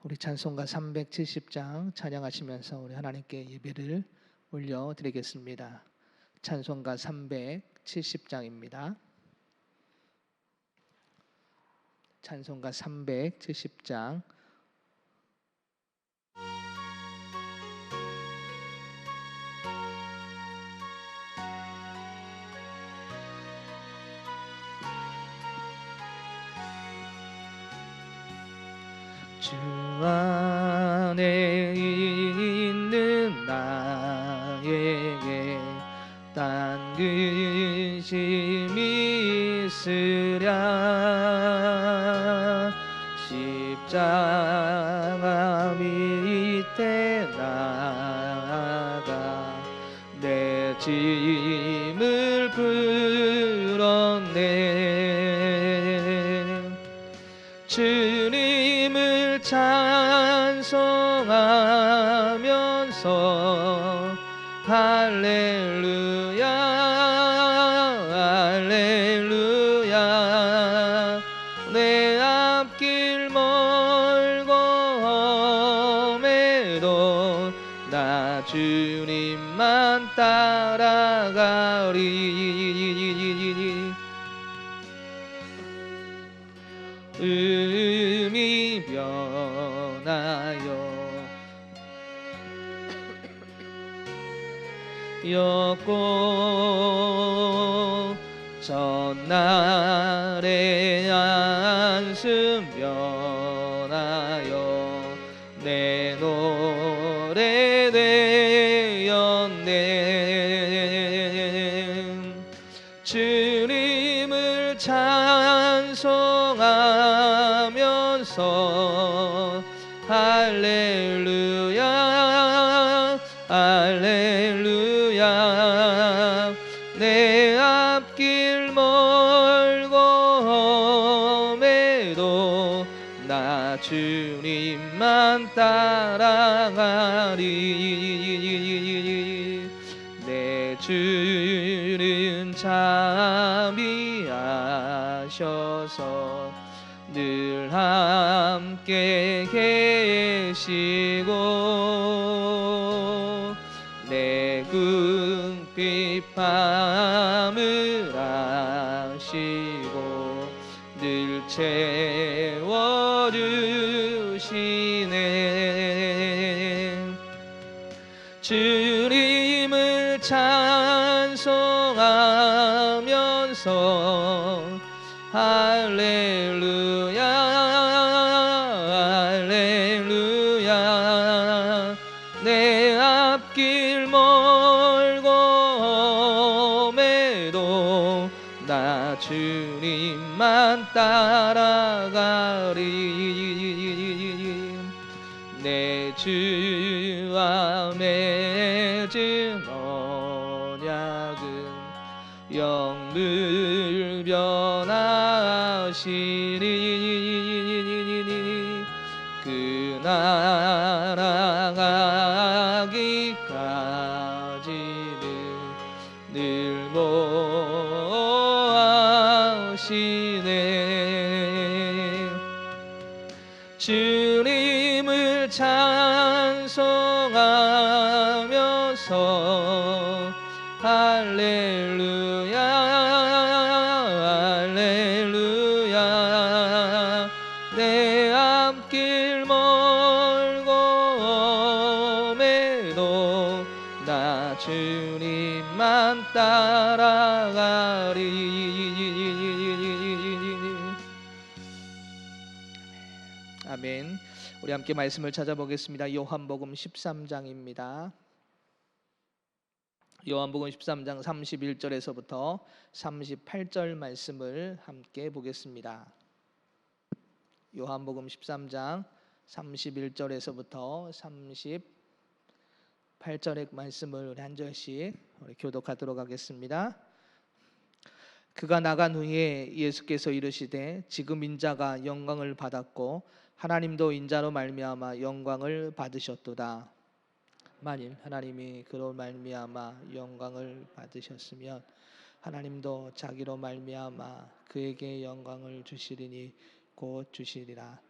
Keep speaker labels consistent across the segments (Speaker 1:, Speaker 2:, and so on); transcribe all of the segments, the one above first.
Speaker 1: 우리 찬송가 370장 찬양하시면서 우리 하나님께 예배를 올려드리겠습니다. 찬송가 370장입니다. 찬송가 370장 주 안에 있는 나에게 딴 근심이 있으랴 십자가 밑에 나가 내 짐을 풀었네 주님을 찬송하면서 할렐루야 할렐루야 내 앞길 멀고 험해도 나 주님만 따라가리 음이 변하여 였고 전날의 안숨 변하여 내 노래 되었네 주님을 찬송하면서 할렐루야 할렐루야 내 앞길 멀고 험해도 나 주님만 따라가리 내 주는 자비하셔서 늘 함께 계시고 내 궁핍 밤을 아시고 늘 채워주시네 주님을 찬송하면서 할렐루야 할렐루야 내 앞길 멀고 험해도 나 주님만 따라가리 내 주와 맺은 언약은 영물 변하시니 그 나라 가기까지는 늘 모아시네 주님을 찬송하면서 할렐루야 할렐루야 내 앞길 멀고 험해도 나 주님만 따라가리 아멘. 우리 함께 말씀을 찾아보겠습니다. 요한복음 13장입니다. 요한복음 13장 31절에서부터 38절 말씀을 함께 보겠습니다. 요한복음 13장 31절에서부터 38절의 말씀을 우리 한 절씩 우리 교독하도록 하겠습니다. 그가 나간 후에 예수께서 이르시되 지금 인자가 영광을 받았고 하나님도 인자로 말미암아 영광을 받으셨도다. 만일 하나님이 그로 말미암아 영광을 받으셨으면 하나님도 자기로 말미암아 그에게 영광을 주시리니 곧 주시리라.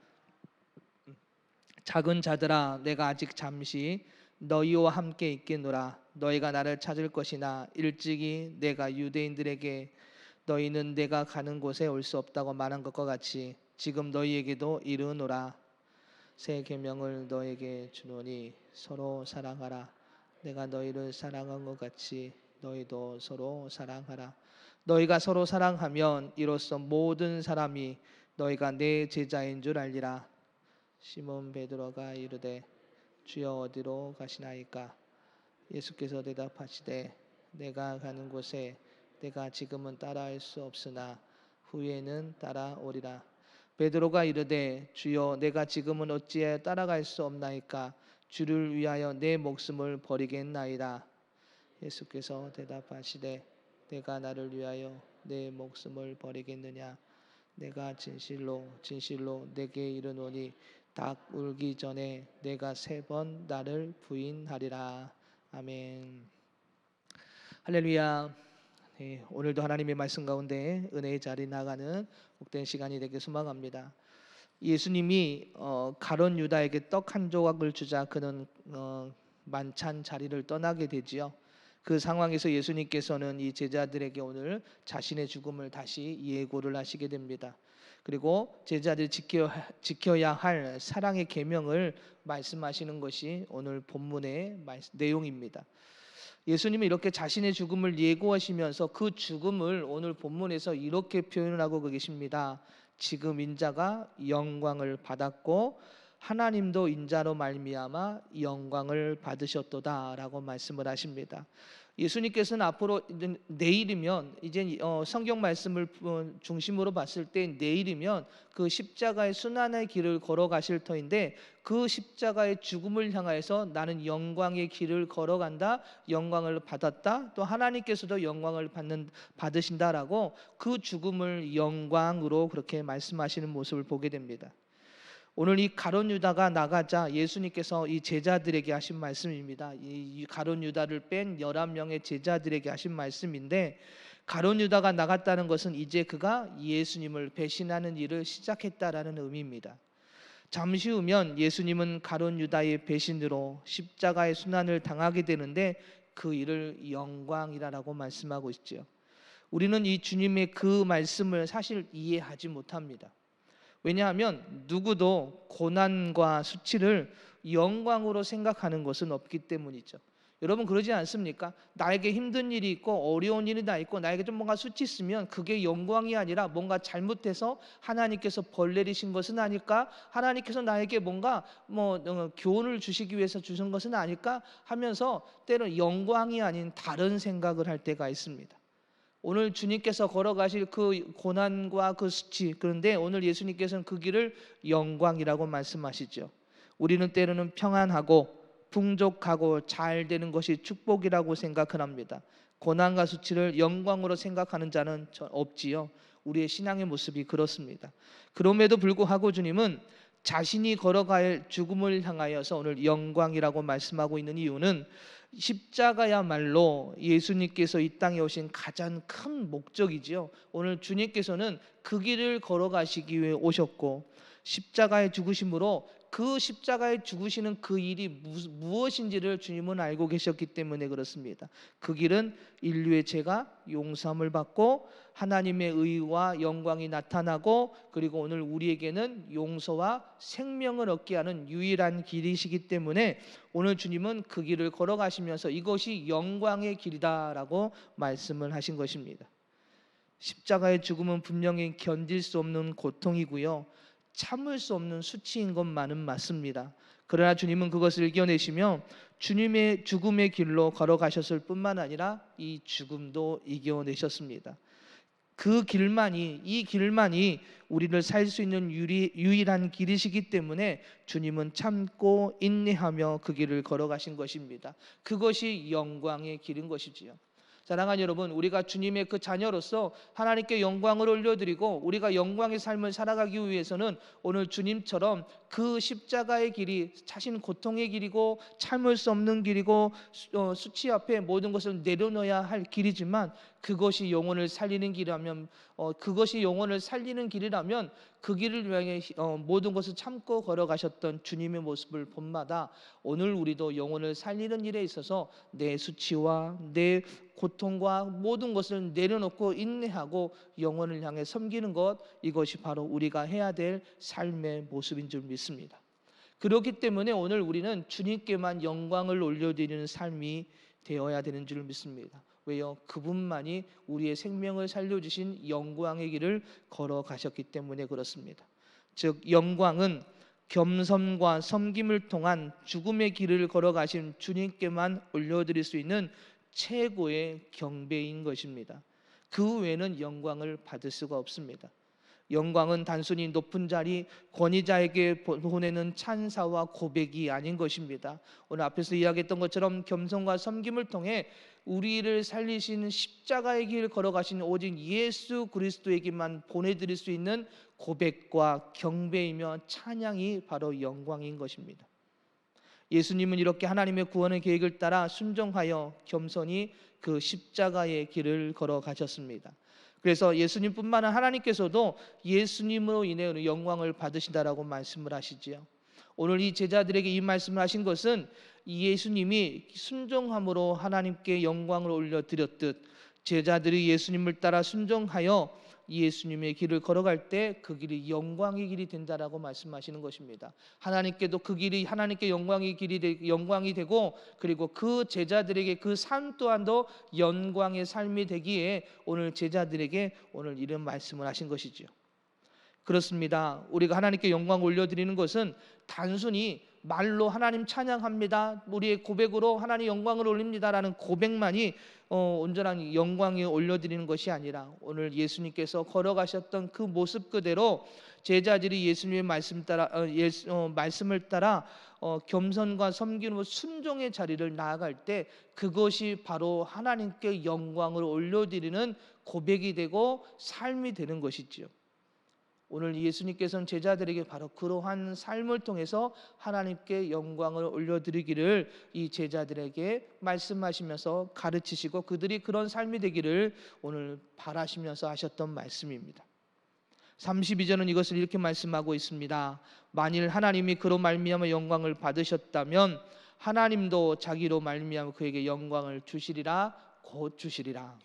Speaker 1: 작은 자들아 내가 아직 잠시 너희와 함께 있겠노라. 너희가 나를 찾을 것이나 일찍이 내가 유대인들에게 너희는 내가 가는 곳에 올 수 없다고 말한 것과 같이 지금 너희에게도 이르노라. 새 계명을 너에게 주노니 서로 사랑하라. 내가 너희를 사랑한 것 같이 너희도 서로 사랑하라. 너희가 서로 사랑하면 이로써 모든 사람이 너희가 내 제자인 줄 알리라. 시몬 베드로가 이르되 주여 어디로 가시나이까? 예수께서 대답하시되 내가 가는 곳에 내가 지금은 따라할 수 없으나 후에는 따라오리라. 베드로가 이르되 주여 내가 지금은 어찌하여 따라갈 수 없나이까? 주를 위하여 내 목숨을 버리겠나이다. 예수께서 대답하시되 내가 나를 위하여 내 목숨을 버리겠느냐? 내가 진실로 진실로 내게 이르노니 닭 울기 전에 내가 3번 나를 부인하리라. 아멘. 할렐루야. 네, 오늘도 하나님의 말씀 가운데 은혜의 자리 나가는 복된 시간이 되길 소망합니다. 예수님이 가룟 유다에게 떡 한 조각을 주자 그는 만찬 자리를 떠나게 되지요. 그 상황에서 예수님께서는 이 제자들에게 오늘 자신의 죽음을 다시 예고를 하시게 됩니다. 그리고 제자들이 지켜야 할 사랑의 계명을 말씀하시는 것이 오늘 본문의 내용입니다. 예수님은 이렇게 자신의 죽음을 예고하시면서 그 죽음을 오늘 본문에서 이렇게 표현을 하고 계십니다. 지금 인자가 영광을 받았고 하나님도 인자로 말미암아 영광을 받으셨도다라고 말씀을 하십니다. 예수님께서는 앞으로 내일이면 이제 성경 말씀을 중심으로 봤을 때 내일이면 그 십자가의 순환의 길을 걸어가실 터인데 그 십자가의 죽음을 향하여서 나는 영광의 길을 걸어간다, 영광을 받았다, 또 하나님께서도 영광을 받으신다라고 그 죽음을 영광으로 그렇게 말씀하시는 모습을 보게 됩니다. 오늘 이 가룟 유다가 나가자 예수님께서 이 제자들에게 하신 말씀입니다. 이 가룟 유다를 뺀 11명의 제자들에게 하신 말씀인데 가룟 유다가 나갔다는 것은 이제 그가 예수님을 배신하는 일을 시작했다라는 의미입니다. 잠시 후면 예수님은 가룟 유다의 배신으로 십자가의 순환을 당하게 되는데 그 일을 영광이라고 말씀하고 있죠. 우리는 이 주님의 그 말씀을 사실 이해하지 못합니다. 왜냐하면 누구도 고난과 수치를 영광으로 생각하는 것은 없기 때문이죠. 여러분 그러지 않습니까? 나에게 힘든 일이 있고 어려운 일이 나 있고 나에게 좀 뭔가 수치 있으면 그게 영광이 아니라 뭔가 잘못해서 하나님께서 벌 내리신 것은 아닐까? 하나님께서 나에게 뭔가 교훈을 주시기 위해서 주신 것은 아닐까? 하면서 때로 영광이 아닌 다른 생각을 할 때가 있습니다. 오늘 주님께서 걸어가실 그 고난과 그 수치, 그런데 오늘 예수님께서는 그 길을 영광이라고 말씀하시죠. 우리는 때로는 평안하고 풍족하고 잘 되는 것이 축복이라고 생각을 합니다. 고난과 수치를 영광으로 생각하는 자는 없지요. 우리의 신앙의 모습이 그렇습니다. 그럼에도 불구하고 주님은 자신이 걸어갈 죽음을 향하여서 오늘 영광이라고 말씀하고 있는 이유는 십자가야말로 예수님께서 이 땅에 오신 가장 큰 목적이지요. 오늘 주님께서는 그 길을 걸어가시기 위해 오셨고 십자가의 죽으심으로 그 십자가에 죽으시는 그 일이 무엇인지를 주님은 알고 계셨기 때문에 그렇습니다. 그 길은 인류의 죄가 용서함을 받고 하나님의 의와 영광이 나타나고 그리고 오늘 우리에게는 용서와 생명을 얻게 하는 유일한 길이시기 때문에 오늘 주님은 그 길을 걸어가시면서 이것이 영광의 길이다라고 말씀을 하신 것입니다. 십자가의 죽음은 분명히 견딜 수 없는 고통이고요. 참을 수 없는 수치인 것만은 맞습니다. 그러나 주님은 그것을 이겨내시며 주님의 죽음의 길로 걸어가셨을 뿐만 아니라 이 죽음도 이겨내셨습니다. 이 길만이 우리를 살 수 있는 유일한 길이시기 때문에 주님은 참고 인내하며 그 길을 걸어가신 것입니다. 그것이 영광의 길인 것이지요. 사랑하는 여러분, 우리가 주님의 그 자녀로서 하나님께 영광을 올려드리고 우리가 영광의 삶을 살아가기 위해서는 오늘 주님처럼 그 십자가의 길이 자신 고통의 길이고 참을 수 없는 길이고 수치 앞에 모든 것을 내려놓아야 할 길이지만 그것이 영혼을 살리는 길이라면 그것이 영혼을 살리는 길이라면 그 길을 위해 모든 것을 참고 걸어가셨던 주님의 모습을 본마다 오늘 우리도 영혼을 살리는 일에 있어서 내 수치와 내 고통과 모든 것을 내려놓고 인내하고 영혼을 향해 섬기는 것, 이것이 바로 우리가 해야 될 삶의 모습인 줄 믿습니다. 그렇기 때문에 오늘 우리는 주님께만 영광을 올려드리는 삶이 되어야 되는 줄 믿습니다. 왜요? 그분만이 우리의 생명을 살려주신 영광의 길을 걸어가셨기 때문에 그렇습니다. 즉 영광은 겸손과 섬김을 통한 죽음의 길을 걸어가신 주님께만 올려드릴 수 있는 최고의 경배인 것입니다. 그 외에는 영광을 받을 수가 없습니다. 영광은 단순히 높은 자리, 권위자에게 보내는 찬사와 고백이 아닌 것입니다. 오늘 앞에서 이야기했던 것처럼 겸손과 섬김을 통해 우리를 살리신 십자가의 길 걸어가신 오직 예수 그리스도에게만 보내드릴 수 있는 고백과 경배이며 찬양이 바로 영광인 것입니다. 예수님은 이렇게 하나님의 구원의 계획을 따라 순종하여 겸손히 그 십자가의 길을 걸어가셨습니다. 그래서 예수님뿐만 아니라 하나님께서도 예수님으로 인해 영광을 받으신다라고 말씀을 하시지요. 오늘 이 제자들에게 이 말씀을 하신 것은 예수님이 순종함으로 하나님께 영광을 올려드렸듯 제자들이 예수님을 따라 순종하여 예수님의 길을 걸어갈 때 그 길이 영광의 길이 된다라고 말씀하시는 것입니다. 하나님께도 그 길이 하나님께 영광이 되고 그리고 그 제자들에게 그 삶 또한도 영광의 삶이 되기에 오늘 제자들에게 오늘 이런 말씀을 하신 것이죠. 그렇습니다. 우리가 하나님께 영광 올려드리는 것은 단순히 말로 하나님 찬양합니다, 우리의 고백으로 하나님 영광을 올립니다라는 고백만이 온전한 영광에 올려드리는 것이 아니라 오늘 예수님께서 걸어가셨던 그 모습 그대로 제자들이 예수님의 말씀을 따라 겸손과 섬김으로 순종의 자리를 나아갈 때 그것이 바로 하나님께 영광을 올려드리는 고백이 되고 삶이 되는 것이지요. 오늘 예수님께서는 제자들에게 바로 그러한 삶을 통해서 하나님께 영광을 올려드리기를 이 제자들에게 말씀하시면서 가르치시고 그들이 그런 삶이 되기를 오늘 바라시면서 하셨던 말씀입니다. 32절은 이것을 이렇게 말씀하고 있습니다. 만일 하나님이 그로 말미암아 영광을 받으셨다면 하나님도 자기로 말미암아 그에게 영광을 주시리라, 곧 주시리라.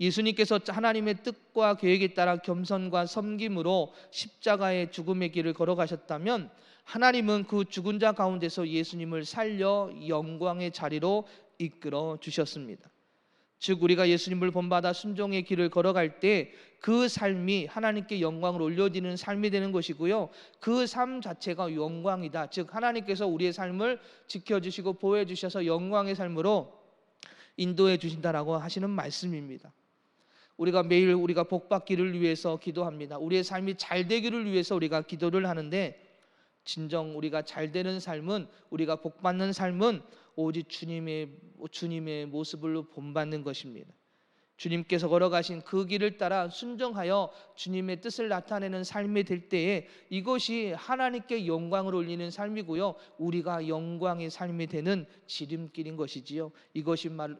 Speaker 1: 예수님께서 하나님의 뜻과 계획에 따라 겸손과 섬김으로 십자가의 죽음의 길을 걸어가셨다면 하나님은 그 죽은 자 가운데서 예수님을 살려 영광의 자리로 이끌어 주셨습니다. 즉 우리가 예수님을 본받아 순종의 길을 걸어갈 때 그 삶이 하나님께 영광을 올려드리는 삶이 되는 것이고요, 그 삶 자체가 영광이다. 즉 하나님께서 우리의 삶을 지켜주시고 보호해 주셔서 영광의 삶으로 인도해 주신다라고 하시는 말씀입니다. 우리가 매일 우리가 복받기를 위해서 기도합니다. 우리의 삶이 잘 되기를 위해서 우리가 기도를 하는데 진정 우리가 잘 되는 삶은, 우리가 복받는 삶은 오직 주님의 모습을 본받는 것입니다. 주님께서 걸어가신 그 길을 따라 순종하여 주님의 뜻을 나타내는 삶이 될 때에 이것이 하나님께 영광을 올리는 삶이고요, 우리가 영광의 삶이 되는 지름길인 것이지요.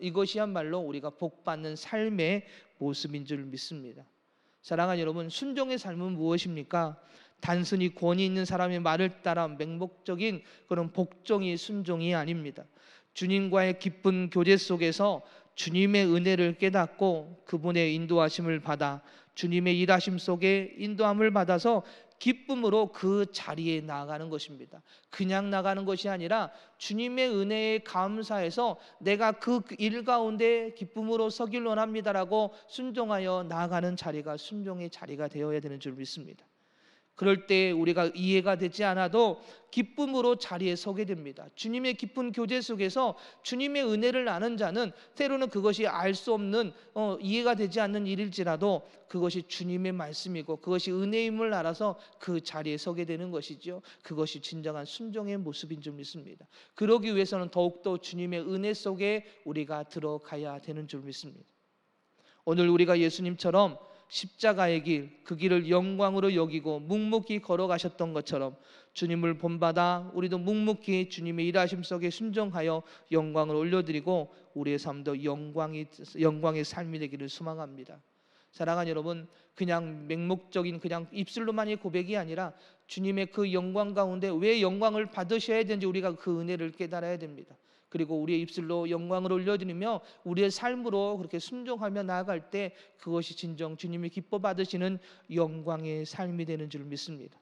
Speaker 1: 이것이야말로 우리가 복받는 삶의 모습인 줄 믿습니다. 사랑하는 여러분, 순종의 삶은 무엇입니까? 단순히 권위 있는 사람의 말을 따라 맹목적인 그런 복종이 순종이 아닙니다. 주님과의 깊은 교제 속에서 주님의 은혜를 깨닫고 그분의 인도하심을 받아 주님의 일하심 속에 인도함을 받아서 기쁨으로 그 자리에 나아가는 것입니다. 그냥 나가는 것이 아니라 주님의 은혜에 감사해서 내가 그 일 가운데 기쁨으로 서길 원합니다라고 순종하여 나아가는 자리가 순종의 자리가 되어야 되는 줄 믿습니다. 그럴 때 우리가 이해가 되지 않아도 기쁨으로 자리에 서게 됩니다. 주님의 깊은 교제 속에서 주님의 은혜를 아는 자는 때로는 그것이 알 수 없는 이해가 되지 않는 일일지라도 그것이 주님의 말씀이고 그것이 은혜임을 알아서 그 자리에 서게 되는 것이죠. 그것이 진정한 순종의 모습인 줄 믿습니다. 그러기 위해서는 더욱더 주님의 은혜 속에 우리가 들어가야 되는 줄 믿습니다. 오늘 우리가 예수님처럼 십자가의 길, 그 길을 영광으로 여기고 묵묵히 걸어가셨던 것처럼 주님을 본받아 우리도 묵묵히 주님의 일하심 속에 순종하여 영광을 올려드리고 우리의 삶도 영광의 삶이 되기를 소망합니다. 사랑하는 여러분, 그냥 맹목적인 그냥 입술로만의 고백이 아니라 주님의 그 영광 가운데 왜 영광을 받으셔야 되는지 우리가 그 은혜를 깨달아야 됩니다. 그리고 우리의 입술로 영광을 올려드리며 우리의 삶으로 그렇게 순종하며 나아갈 때 그것이 진정 주님이 기뻐 받으시는 영광의 삶이 되는 줄 믿습니다.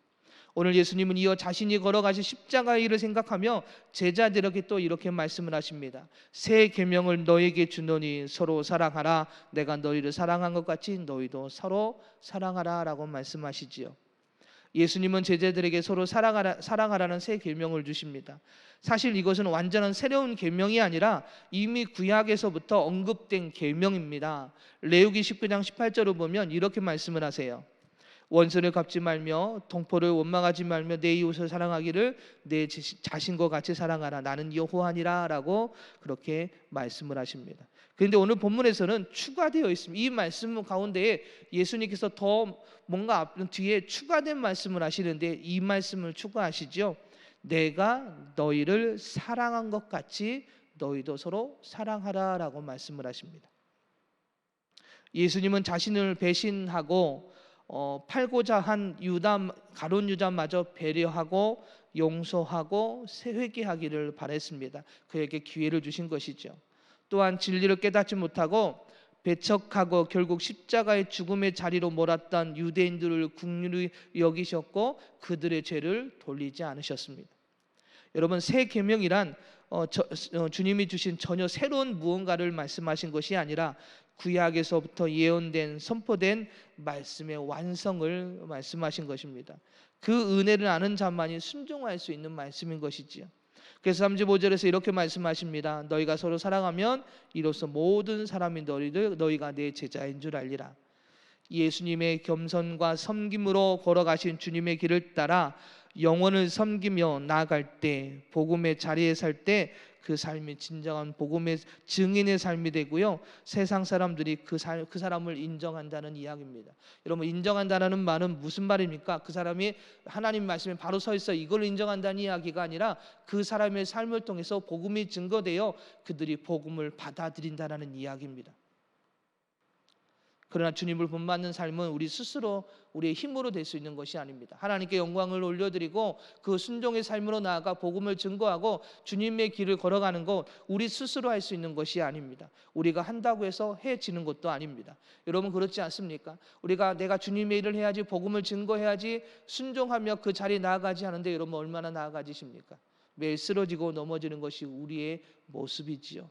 Speaker 1: 오늘 예수님은 이어 자신이 걸어가신 십자가의 일을 생각하며 제자들에게 또 이렇게 말씀을 하십니다. 새 계명을 너에게 주노니 서로 사랑하라. 내가 너희를 사랑한 것 같이 너희도 서로 사랑하라 라고 말씀하시지요. 예수님은 제자들에게 서로 사랑하라는 새 계명을 주십니다. 사실 이것은 완전한 새로운 계명이 아니라 이미 구약에서부터 언급된 계명입니다. 레위기 19장 18절을 보면 이렇게 말씀을 하세요. 원수를 갚지 말며 동포를 원망하지 말며 내 이웃을 사랑하기를 내 자신과 같이 사랑하라. 나는 여호와니라 라고 그렇게 말씀을 하십니다. 그런데 오늘 본문에서는 추가되어 있습니다. 이 말씀 가운데에 예수님께서 더 뭔가 뒤에 추가된 말씀을 하시는데 이 말씀을 추가하시죠. 내가 너희를 사랑한 것 같이 너희도 서로 사랑하라 라고 말씀을 하십니다. 예수님은 자신을 배신하고 팔고자 한 가룟 유다마저 배려하고 용서하고 회개하기를 바랬습니다. 그에게 기회를 주신 것이죠. 또한 진리를 깨닫지 못하고 배척하고 결국 십자가의 죽음의 자리로 몰았던 유대인들을 긍휼히 여기셨고 그들의 죄를 돌리지 않으셨습니다. 여러분, 새 계명이란 주님이 주신 전혀 새로운 무언가를 말씀하신 것이 아니라 구약에서부터 예언된 선포된 말씀의 완성을 말씀하신 것입니다. 그 은혜를 아는 자만이 순종할 수 있는 말씀인 것이지요. 그래서 35절에서 이렇게 말씀하십니다. 너희가 서로 사랑하면 이로써 모든 사람이 너희가 내 제자인 줄 알리라. 예수님의 겸손과 섬김으로 걸어가신 주님의 길을 따라 영혼을 섬기며 나아갈 때 복음의 자리에 살 때 그 삶이 진정한 복음의 증인의 삶이 되고요. 세상 사람들이 그 사람을 인정한다는 이야기입니다. 여러분, 인정한다는 말은 무슨 말입니까? 그 사람이 하나님 말씀에 바로 서 있어 이걸 인정한다는 이야기가 아니라 그 사람의 삶을 통해서 복음이 증거되어 그들이 복음을 받아들인다는 이야기입니다. 그러나 주님을 본받는 삶은 우리 스스로 우리의 힘으로 될 수 있는 것이 아닙니다. 하나님께 영광을 올려드리고 그 순종의 삶으로 나아가 복음을 증거하고 주님의 길을 걸어가는 것 우리 스스로 할 수 있는 것이 아닙니다. 우리가 한다고 해서 해지는 것도 아닙니다. 여러분, 그렇지 않습니까? 우리가 내가 주님의 일을 해야지 복음을 증거해야지 순종하며 그 자리에 나아가지 않은데 여러분 얼마나 나아가지십니까? 매일 쓰러지고 넘어지는 것이 우리의 모습이지요.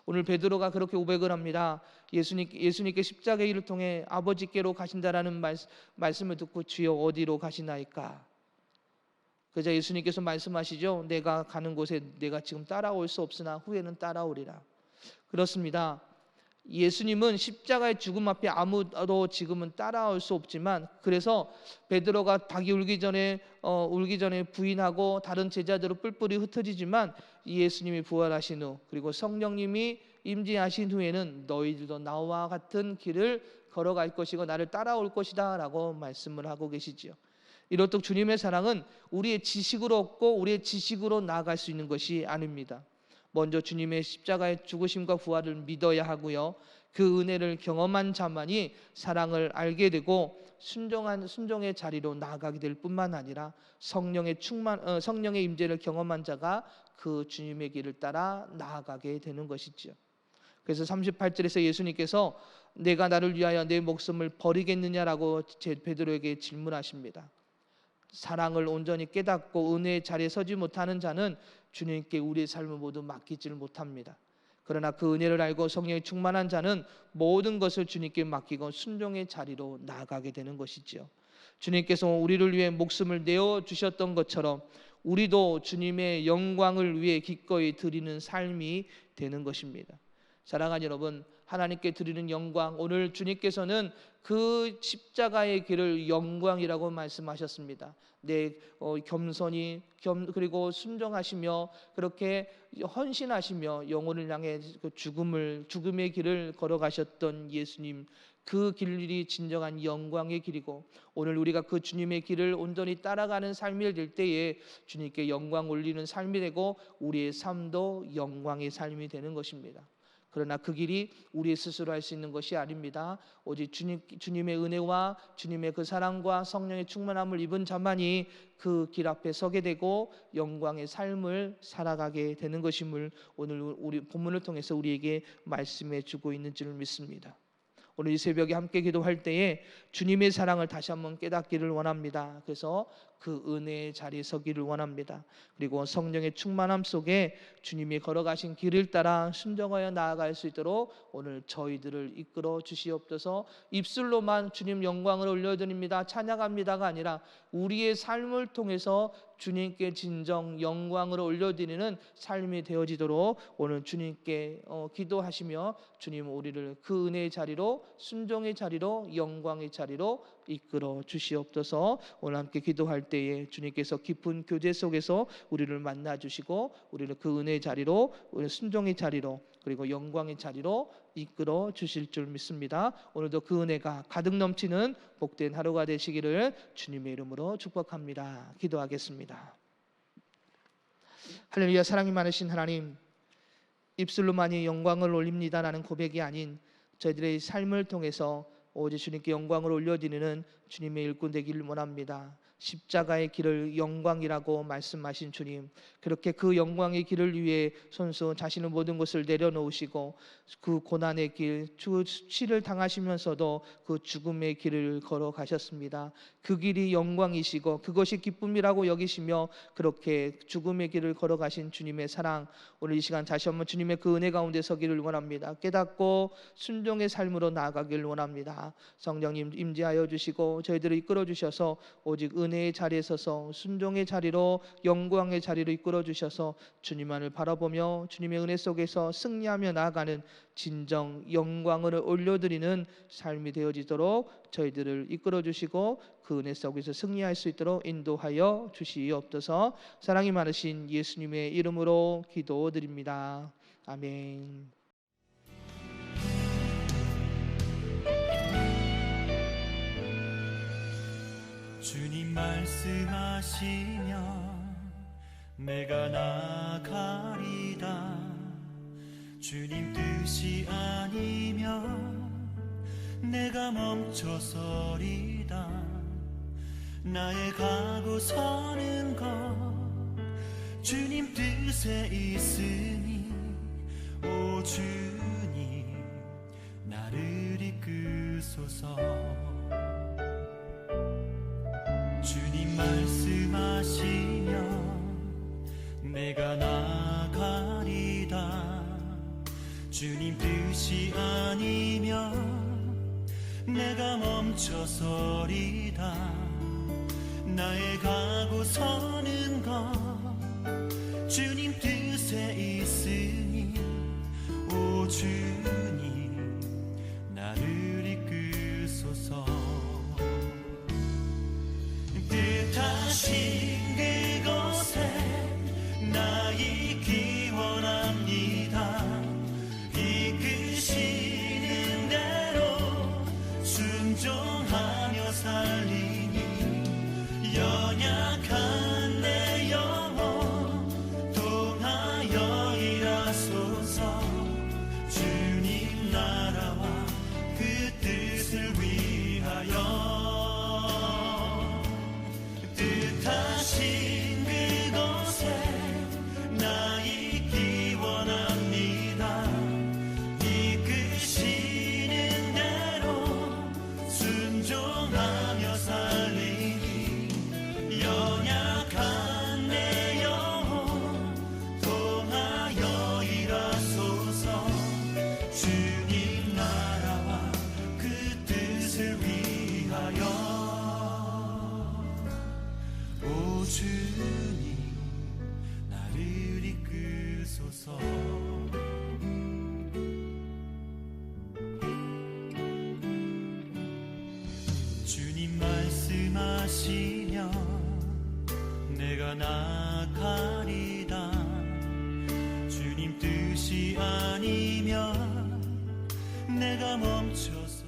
Speaker 1: 오늘 베드로가 그렇게 고백을 합니다. 예수님께 십자가의 일을 통해 아버지께로 가신다라는 말씀을 듣고 주여 어디로 가시나이까? 그러자 예수님께서 말씀하시죠. 내가 가는 곳에 내가 지금 따라올 수 없으나 후에는 따라오리라. 그렇습니다. 예수님은 십자가의 죽음 앞에 아무도 지금은 따라올 수 없지만 그래서 베드로가 닭이 울기 전에 부인하고 다른 제자들로 뿔뿔이 흩어지지만 예수님이 부활하신 후 그리고 성령님이 임재하신 후에는 너희들도 나와 같은 길을 걸어갈 것이고 나를 따라올 것이다 라고 말씀을 하고 계시지요. 이렇듯 주님의 사랑은 우리의 지식으로 얻고 우리의 지식으로 나아갈 수 있는 것이 아닙니다. 먼저 주님의 십자가의 죽으심과 부활을 믿어야 하고요. 그 은혜를 경험한 자만이 사랑을 알게 되고 순종의 자리로 나아가게 될 뿐만 아니라 성령의 임재를 경험한 자가 그 주님의 길을 따라 나아가게 되는 것이지요. 그래서 38절에서 예수님께서 내가 나를 위하여 내 목숨을 버리겠느냐라고 베드로에게 질문하십니다. 사랑을 온전히 깨닫고 은혜의 자리에 서지 못하는 자는 주님께 우리의 삶을 모두 맡기지를 못합니다. 그러나 그 은혜를 알고 성령이 충만한 자는 모든 것을 주님께 맡기고 순종의 자리로 나아가게 되는 것이지요. 주님께서 우리를 위해 목숨을 내어주셨던 것처럼 우리도 주님의 영광을 위해 기꺼이 드리는 삶이 되는 것입니다. 사랑하는 여러분, 하나님께 드리는 영광, 오늘 주님께서는 그 십자가의 길을 영광이라고 말씀하셨습니다. 겸손히 그리고 순종하시며 그렇게 헌신하시며 영혼을 향해 죽음의 길을 걸어가셨던 예수님, 그 길이 진정한 영광의 길이고, 오늘 우리가 그 주님의 길을 온전히 따라가는 삶이 될 때에 주님께 영광 올리는 삶이 되고 우리의 삶도 영광의 삶이 되는 것입니다. 그러나 그 길이 우리 스스로 할 수 있는 것이 아닙니다. 오직 주님의 은혜와 주님의 그 사랑과 성령의 충만함을 입은 자만이 그 길 앞에 서게 되고 영광의 삶을 살아가게 되는 것임을 오늘 우리 본문을 통해서 우리에게 말씀해 주고 있는 줄 믿습니다. 오늘 이 새벽에 함께 기도할 때에 주님의 사랑을 다시 한번 깨닫기를 원합니다. 그래서 그 은혜의 자리에 서기를 원합니다. 그리고 성령의 충만함 속에 주님이 걸어가신 길을 따라 순종하여 나아갈 수 있도록 오늘 저희들을 이끌어 주시옵소서. 입술로만 주님 영광을 올려드립니다, 찬양합니다가 아니라 우리의 삶을 통해서 주님께 진정 영광을 올려드리는 삶이 되어지도록 오늘 주님께 기도하시며 주님 우리를 그 은혜의 자리로, 순종의 자리로, 영광의 자리로 이끌어 주시옵소서. 오늘 함께 기도할 때에 주님께서 깊은 교제 속에서 우리를 만나 주시고 우리를 그 은혜의 자리로, 우리 순종의 자리로, 그리고 영광의 자리로 이끌어 주실 줄 믿습니다. 오늘도 그 은혜가 가득 넘치는 복된 하루가 되시기를 주님의 이름으로 축복합니다. 기도하겠습니다. 할렐루야. 사랑이 많으신 하나님, 입술로만이 영광을 올립니다라는 고백이 아닌 저희들의 삶을 통해서 오직 주님께 영광을 올려드리는 주님의 일꾼 되기를 원합니다. 십자가의 길을 영광이라고 말씀하신 주님, 그렇게 그 영광의 길을 위해 손수 자신의 모든 것을 내려놓으시고 그 고난의 길, 수치를 당하시면서도 그 죽음의 길을 걸어가셨습니다. 그 길이 영광이시고 그것이 기쁨이라고 여기시며 그렇게 죽음의 길을 걸어가신 주님의 사랑, 오늘 이 시간 다시 한번 주님의 그 은혜 가운데 서기를 원합니다. 깨닫고 순종의 삶으로 나아가기를 원합니다. 성령님 임재하여 주시고 저희들을 이끌어 주셔서 오직 은혜의 자리에 서서 순종의 자리로, 영광의 자리로 이끌어 주셔서 주님만을 바라보며 주님의 은혜 속에서 승리하며 나아가는 진정 영광을 올려드리는 삶이 되어지도록 저희들을 이끌어 주시고 그 은혜 속에서 승리할 수 있도록 인도하여 주시옵소서. 사랑이 많으신 예수님의 이름으로 기도드립니다. 아멘.
Speaker 2: 주님 말씀하시면 내가 나가리다. 주님 뜻이 아니면 내가 멈춰서리다. 나의 가고 서는 것 주님 뜻에 있으니 오 주님 나를 이끄소서. 주님 말씀하시면 내가 나가리다. 주님 뜻이 아니면 내가 멈춰서리다. 나의 가고 서는 것 주님 뜻에 있으니 오 주님 나를 이끄소서. 뜻하신 그곳에 나 있기 원합니다. 이끄시는 대로 순종하며 살리니 연약한 내 영혼 통하여 일하소서. 주님 나라와 그 뜻을 위하여 뜻하신 그곳에 나 있기 원합니다. 이끄시는 대로 순종하며 살리니 연약한 내 영혼 통하여 일하소서. 주님 나라와 그 뜻을 위하여 오 주님 나를 이끄소서. 주님 말씀하시면 내가 나가리다. 주님 뜻이 아니면 내가 멈춰서